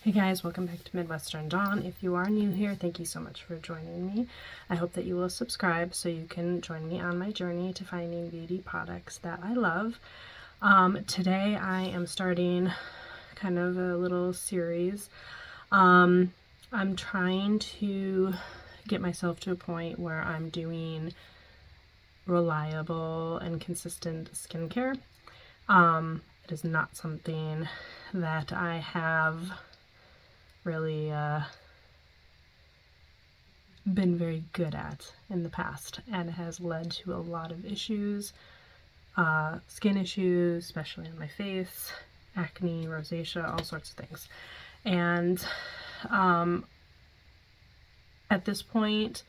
Hey guys, welcome back to Midwestern Dawn. If you are new here, thank you so much for joining me. I hope that you will subscribe so you can join me on my journey to finding beauty products that I love. Today I am starting kind of a little series. I'm trying to get myself to a point where I'm doing reliable and consistent skincare. It is not something that I have really been very good at in the past, and it has led to a lot of issues, skin issues, especially on my face, acne, rosacea, all sorts of things. And at this point,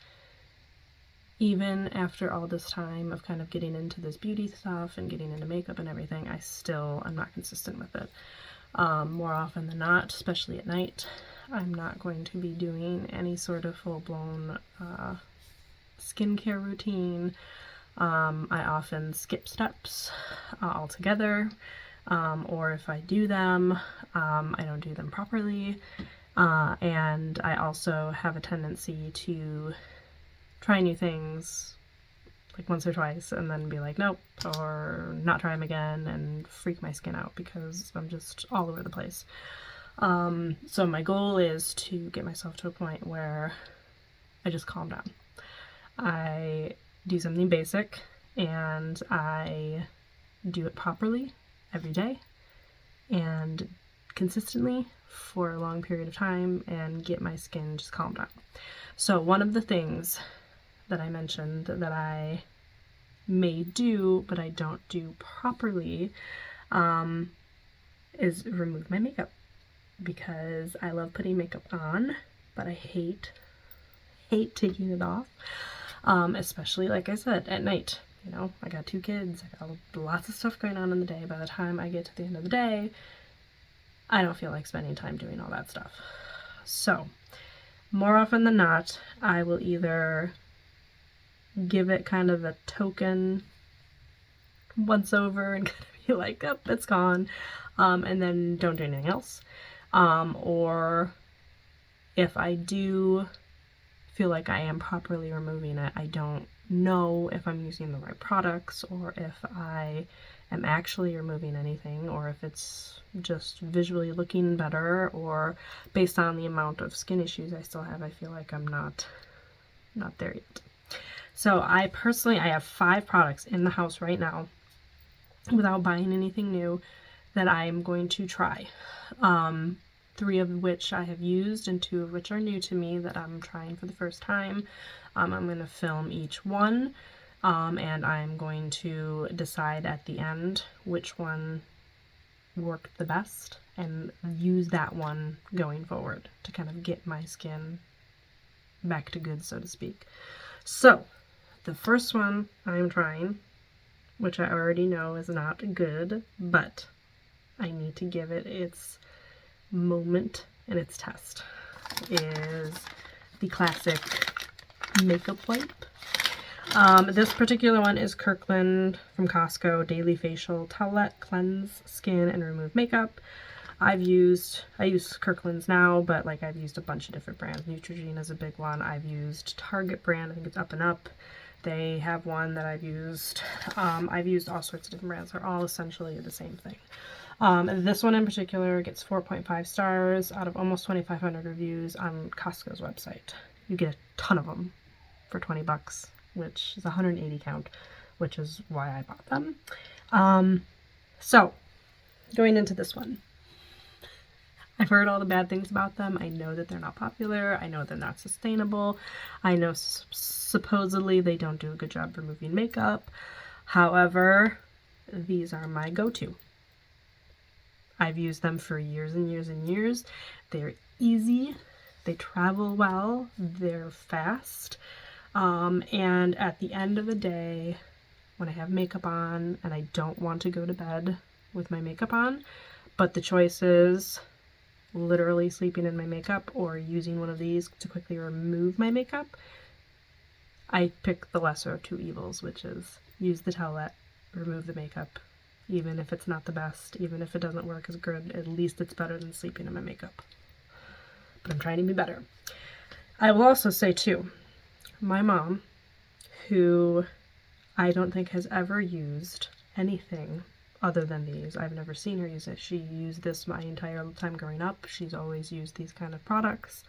even after all this time of kind of getting into this beauty stuff and getting into makeup and everything, I'm not consistent with it. More often than not, especially at night, I'm not going to be doing any sort of full-blown skincare routine. I often skip steps altogether, or if I do them, I don't do them properly, and I also have a tendency to try new things like once or twice and then be like, nope, or not try them again and freak my skin out because I'm just all over the place. So my goal is to get myself to a point where I just calm down. I do something basic and I do it properly every day and consistently for a long period of time and get my skin just calmed down. So one of the things that I mentioned that I may do, but I don't do properly, is remove my makeup, because I love putting makeup on, but I hate taking it off, especially, like I said, at night. You know, I got 2 kids, I got lots of stuff going on in the day. By the time I get to the end of the day, I don't feel like spending time doing all that stuff. So, more often than not, I will either give it kind of a token once over and kind of be like, oh, it's gone, and then don't do anything else. Or if I do feel like I am properly removing it, I don't know if I'm using the right products or if I am actually removing anything, or if it's just visually looking better, or based on the amount of skin issues I still have, I feel like I'm not there yet. So I have 5 products in the house right now, without buying anything new, that I'm going to try. 3 of which I have used and 2 of which are new to me that I'm trying for the first time. I'm going to film each one, and I'm going to decide at the end which one worked the best and use that one going forward to kind of get my skin back to good, so to speak. So the first one I'm trying, which I already know is not good, but I need to give it its moment and its test, is the classic makeup wipe. This particular one is Kirkland from Costco Daily Facial Towelette Cleanse Skin and Remove Makeup. I use Kirkland's now, but like I've used a bunch of different brands. Neutrogena is a big one. I've used Target brand, I think it's Up and Up. They have one that I've used. I've used all sorts of different brands. They're all essentially the same thing. This one in particular gets 4.5 stars out of almost 2,500 reviews on Costco's website. You get a ton of them for 20 bucks, which is 180 count, which is why I bought them. So going into this one, I've heard all the bad things about them. I know that they're not popular. I know they're not sustainable. I know supposedly they don't do a good job removing makeup. However, these are my go-to. I've used them for years and years and years. They're easy. They travel well. They're fast. And at the end of the day, when I have makeup on and I don't want to go to bed with my makeup on, but the choice is literally sleeping in my makeup or using one of these to quickly remove my makeup, I pick the lesser of 2 evils, which is use the towelette, remove the makeup. Even if it's not the best, even if it doesn't work as good, at least it's better than sleeping in my makeup. but I'm trying to be better. I will also say too, my mom, who I don't think has ever used anything other than these. I've never seen her use it. She used this my entire time growing up. She's always used these kind of products.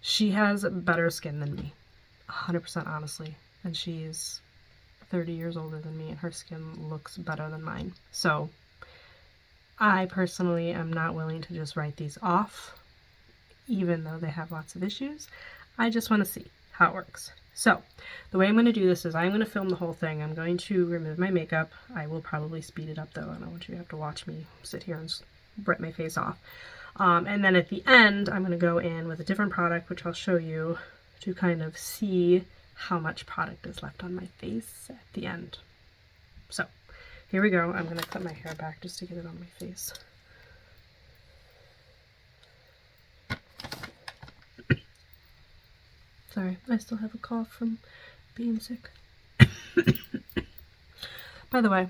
She has better skin than me, 100% honestly. And she's 30 years older than me, and her skin looks better than mine. So I personally am not willing to just write these off, even though they have lots of issues. I just want to see how it works. So the way I'm going to do this is I'm going to film the whole thing. I'm going to remove my makeup. I will probably speed it up though. I don't want you to have to watch me sit here and rip my face off. And then at the end, I'm going to go in with a different product, which I'll show you to kind of see how much product is left on my face at the end. So here we go. I'm going to cut my hair back just to get it on my face. Sorry, I still have a cough from being sick. By the way,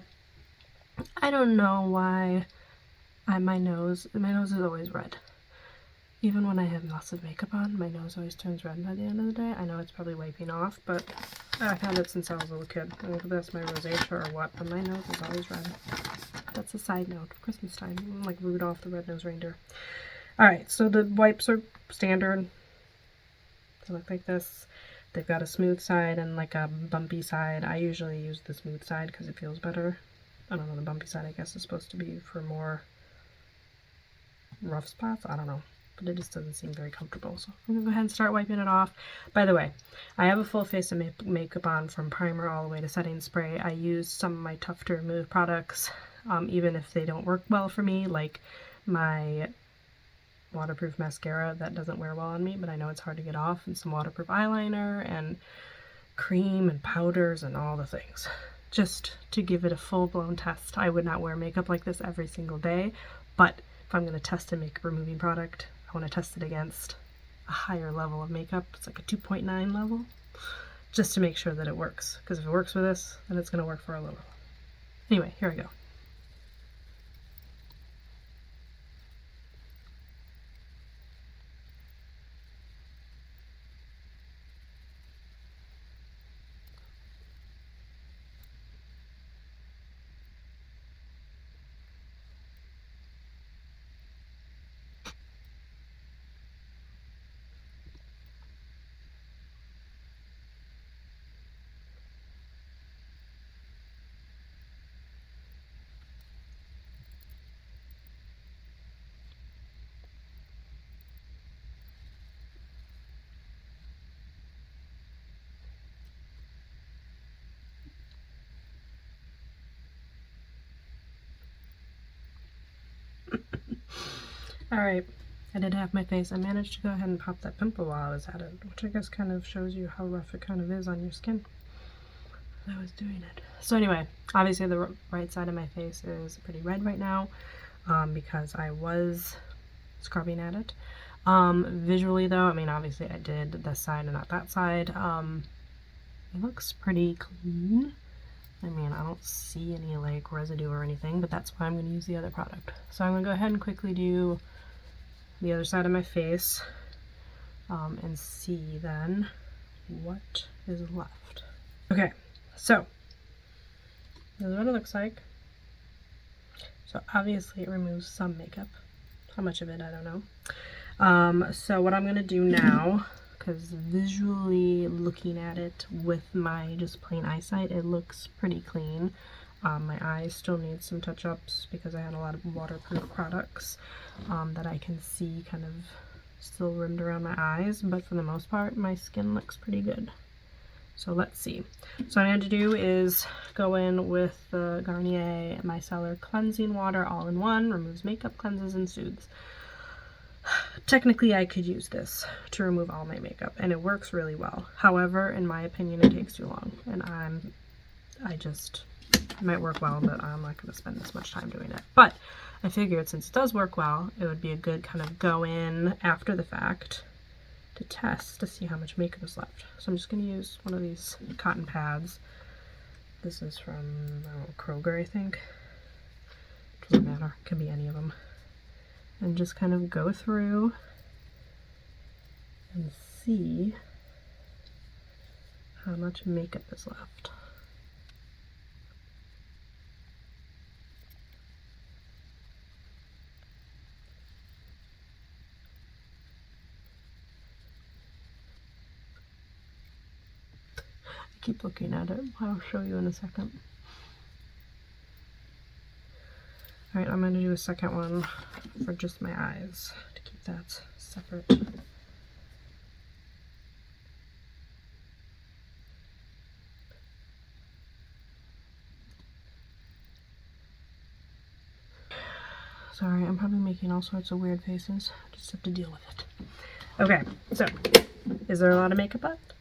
I don't know why my nose is always red. Even when I have lots of makeup on, my nose always turns red by the end of the day. I know it's probably wiping off, but I've had it since I was a little kid. I don't know if that's my rosacea or what, but my nose is always red. That's a side note. Christmas time, I'm like Rudolph the Red-Nosed Reindeer. Alright, so the wipes are standard. They look like this. They've got a smooth side and like a bumpy side. I usually use the smooth side because it feels better. I don't know, the bumpy side I guess is supposed to be for more rough spots. I don't know, but it just doesn't seem very comfortable. So I'm gonna go ahead and start wiping it off. By the way, I have a full face of makeup on from primer all the way to setting spray. I use some of my tough to remove products, even if they don't work well for me, like my waterproof mascara that doesn't wear well on me, but I know it's hard to get off, and some waterproof eyeliner and cream and powders and all the things, just to give it a full-blown test. I would not wear makeup like this every single day, but if I'm going to test a makeup removing product, I want to test it against a higher level of makeup. It's like a 2.9 level, just to make sure that it works, because if it works with this, then it's going to work for a little. Anyway, here we go. Alright, I did have my face. I managed to go ahead and pop that pimple while I was at it, which I guess kind of shows you how rough it kind of is on your skin. I was doing it. So anyway, obviously the right side of my face is pretty red right now, because I was scrubbing at it. Visually though, I mean obviously I did this side and not that side. It looks pretty clean. I mean, I don't see any like residue or anything, but that's why I'm going to use the other product. So I'm going to go ahead and quickly do the other side of my face, and see then what is left. Okay, so this is what it looks like. So obviously it removes some makeup. How much of it, I don't know. So what I'm going to do now, because visually looking at it with my just plain eyesight, it looks pretty clean. My eyes still need some touch-ups because I had a lot of waterproof products that I can see kind of still rimmed around my eyes, but for the most part my skin looks pretty good. So let's see. So what I'm going to do is go in with the Garnier Micellar Cleansing Water all-in-one, removes makeup, cleanses, and soothes. Technically I could use this to remove all my makeup and it works really well. However, in my opinion, it takes too long, and it might work well, but I'm not going to spend this much time doing it. But I figured since it does work well, it would be a good kind of go in after the fact to test to see how much makeup is left. So I'm just going to use one of these cotton pads. This is from, I don't know, Kroger, I think. Doesn't matter, it could be any of them. And just kind of go through and see how much makeup is left. I keep looking at it. I'll show you in a second. Alright, I'm going to do a second one for just my eyes to keep that separate. Sorry, I'm probably making all sorts of weird faces. Just have to deal with it. Okay, so, is there a lot of makeup left?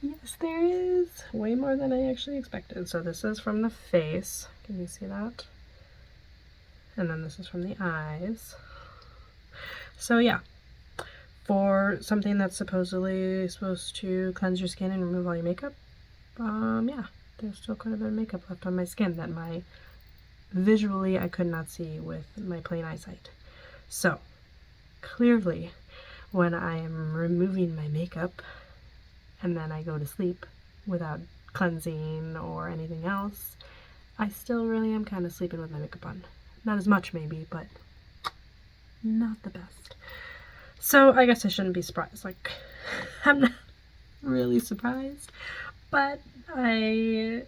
Yes, there is! Way more than I actually expected. So this is from the face. Can you see that? And then this is from the eyes. So yeah, for something that's supposedly supposed to cleanse your skin and remove all your makeup, yeah, there's still quite a bit of makeup left on my skin that visually I could not see with my plain eyesight. So clearly when I am removing my makeup and then I go to sleep without cleansing or anything else, I still really am kind of sleeping with my makeup on. Not as much maybe, but not the best. So I guess I shouldn't be surprised. Like, I'm not really surprised, but I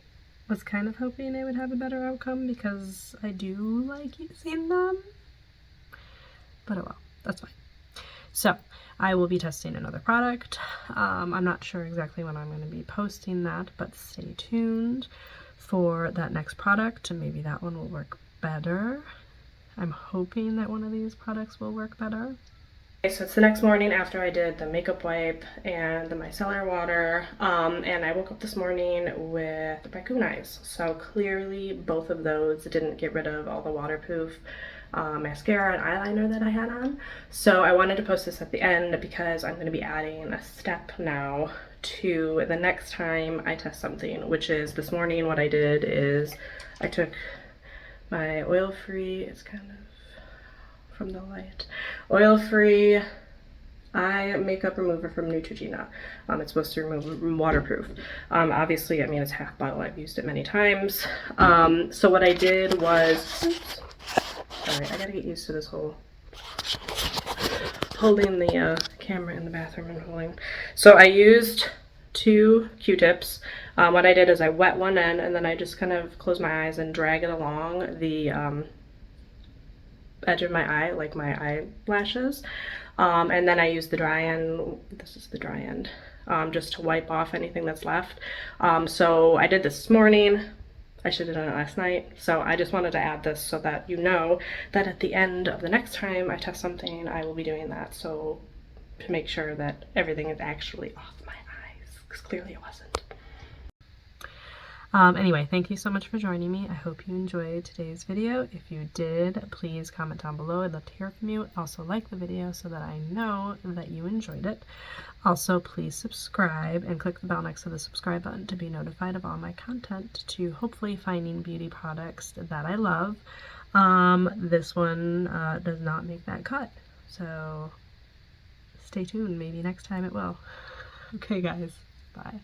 was kind of hoping I would have a better outcome because I do like using them. But oh well, that's fine. So I will be testing another product. I'm not sure exactly when I'm going to be posting that, but stay tuned for that next product, and maybe that one will work better. I'm hoping that one of these products will work better. Okay, so it's the next morning after I did the makeup wipe and the micellar water, and I woke up this morning with raccoon eyes. So clearly both of those didn't get rid of all the waterproof mascara and eyeliner that I had on. So I wanted to post this at the end because I'm going to be adding a step now to the next time I test something, which is this morning what I did is I took my oil-free, it's kind of from the light, oil-free eye makeup remover from Neutrogena. It's supposed to remove waterproof. Obviously, I mean, it's half bottle. I've used it many times. So what I did was, oops, sorry, I gotta get used to this whole holding the camera in the bathroom and holding. So I used 2 Q-tips. What I did is I wet one end and then I just kind of close my eyes and drag it along the edge of my eye, like my eyelashes. And then I use the dry end, this is the dry end, just to wipe off anything that's left. So I did this morning. I should have done it last night. So I just wanted to add this so that you know that at the end of the next time I test something, I will be doing that. So to make sure that everything is actually off my eyes, because clearly it wasn't. Anyway, thank you so much for joining me. I hope you enjoyed today's video. If you did, please comment down below. I'd love to hear from you. Also like the video so that I know that you enjoyed it. Also, please subscribe and click the bell next to the subscribe button to be notified of all my content, to hopefully finding beauty products that I love. This one does not make that cut, so stay tuned. Maybe next time it will. Okay guys, bye.